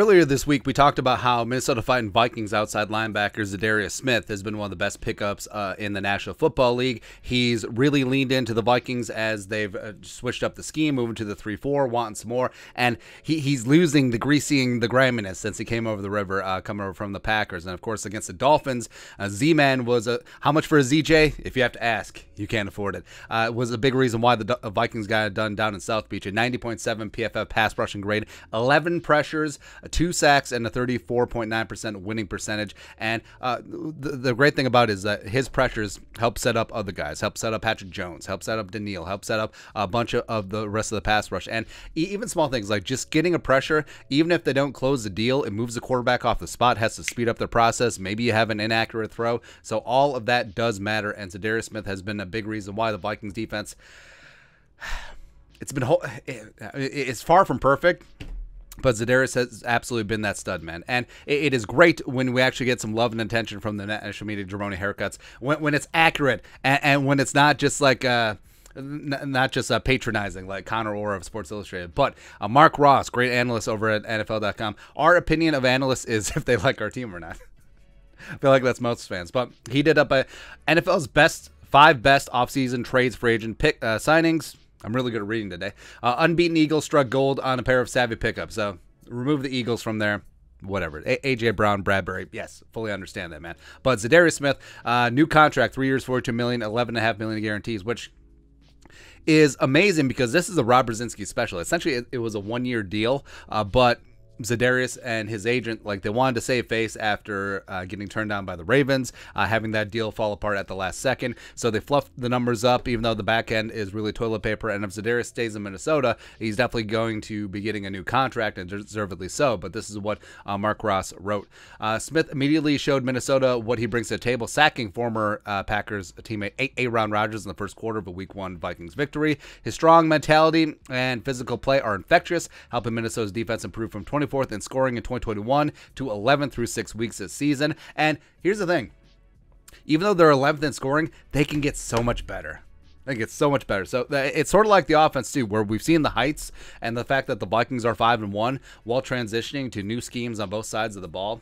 Earlier this week, we talked about how Minnesota Vikings outside linebacker Za'Darius Smith has been one of the best pickups in the National Football League. He's really leaned into the Vikings as they've switched up the scheme, moving to the 3-4, wanting some more. And he's losing the greasing, the griminess since he came over the river, coming over from the Packers. And, of course, against the Dolphins, Z-Man was how much for a ZJ? If you have to ask, you can't afford it. Was a big reason why the Vikings got it done down in South Beach. A 90.7 PFF pass rushing grade, 11 pressures, 2 sacks, and a 34.9% winning percentage. And the great thing about it is that his pressures help set up other guys, help set up Patrick Jones, help set up Daniil, help set up a bunch of the rest of the pass rush. And even small things like just getting a pressure, even if they don't close the deal, it moves the quarterback off the spot, has to speed up the process. Maybe you have an inaccurate throw. So all of that does matter. And Za'Darius Smith has been a big reason why the Vikings defense, it's far from perfect. But Za'Darius has absolutely been that stud, man. And it is great when we actually get some love and attention from the national media, JEROME haircuts, when it's accurate and when it's not just like patronizing like Connor Orr of Sports Illustrated. But Marc Ross, great analyst over at NFLcom. Our opinion of analysts is if they like our team or not. I feel like that's most fans. But he did up NFL's 5 best offseason trades for agent signings. I'm really good at reading today. Unbeaten Eagles struck gold on a pair of savvy pickups. So remove the Eagles from there. Whatever. A.J. Brown, Bradbury. Yes, fully understand that, man. But Za'Darius Smith, new contract, 3 years, $42 million, $11.5 million in guarantees, which is amazing because this is a Rob Brzezinski special. Essentially, it was a 1-year deal, but Za'Darius and his agent, like, they wanted to save face after getting turned down by the Ravens, having that deal fall apart at the last second. So they fluffed the numbers up, even though the back end is really toilet paper. And if Za'Darius stays in Minnesota, he's definitely going to be getting a new contract, and deservedly so. But this is what Marc Ross wrote. Smith immediately showed Minnesota what he brings to the table, sacking former Packers teammate Aaron Rodgers in the first quarter of a Week 1 Vikings victory. His strong mentality and physical play are infectious, helping Minnesota's defense improve from 24th in scoring in 2021 to 11th through 6 weeks this season. And here's the thing. Even though they're 11th in scoring, they can get so much better. They get so much better. So it's sort of like the offense, too, where we've seen the heights and the fact that the Vikings are 5-1 while transitioning to new schemes on both sides of the ball.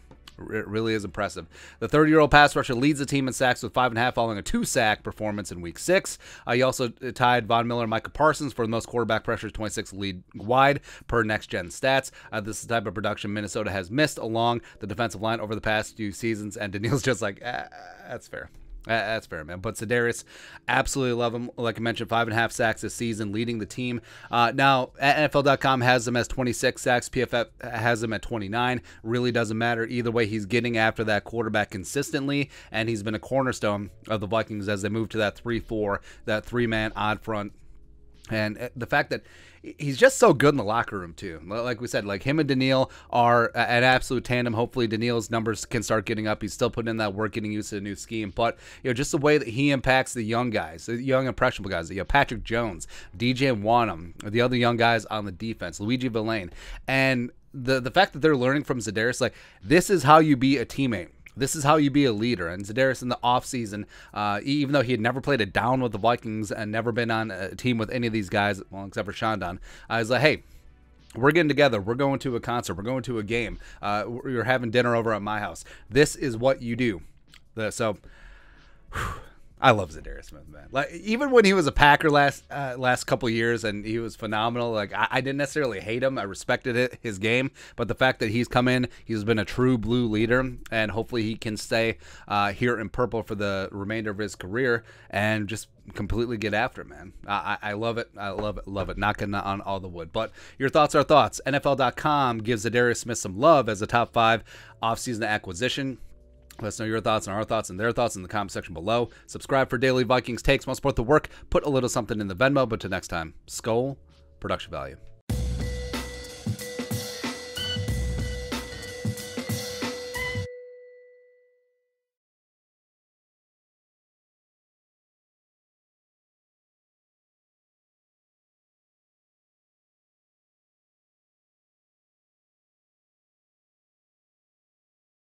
It really is impressive. The 30-year-old pass rusher leads the team in sacks with 5.5 following a 2-sack performance in Week 6. He also tied Von Miller and Micah Parsons for the most quarterback pressures, 26 league wide per next-gen stats. This is the type of production Minnesota has missed along the defensive line over the past few seasons, and Daniil's just like, that's fair. That's fair, man. But Za'Darius, absolutely love him. Like I mentioned, 5.5 sacks this season, leading the team. Now, NFL.com has him as 26 sacks. PFF has him at 29. Really doesn't matter. Either way, he's getting after that quarterback consistently, and he's been a cornerstone of the Vikings as they move to that 3-4, that 3-man odd front. And the fact that he's just so good in the locker room, too. Like we said, like him and Daniil are an absolute tandem. Hopefully, Daniil's numbers can start getting up. He's still putting in that work, getting used to the new scheme. But, just the way that he impacts the young guys, the young, impressionable guys, Patrick Jones, DJ Wanham, the other young guys on the defense, Luigi Villain. And the fact that they're learning from Za'Darius, like, this is how you be a teammate. This is how you be a leader. And Za'Darius in the offseason, even though he had never played a down with the Vikings and never been on a team with any of these guys, well, except for Shandon, I was like, hey, we're getting together. We're going to a concert. We're going to a game. We're having dinner over at my house. This is what you do. I love Za'Darius Smith, man. Like, even when he was a Packer last couple years and he was phenomenal, like, I didn't necessarily hate him. I respected his game, but the fact that he's come in, he's been a true blue leader, and hopefully he can stay here in purple for the remainder of his career and just completely get after it, man. I love it. I love it. Love it. Knocking on all the wood. But your thoughts are thoughts. NFL.com gives Za'Darius Smith some love as a top 5 offseason acquisition. Let us know your thoughts and our thoughts and their thoughts in the comment section below. Subscribe for daily Vikings takes. Want to support the work? Put a little something in the Venmo. But till next time, Skol, production value.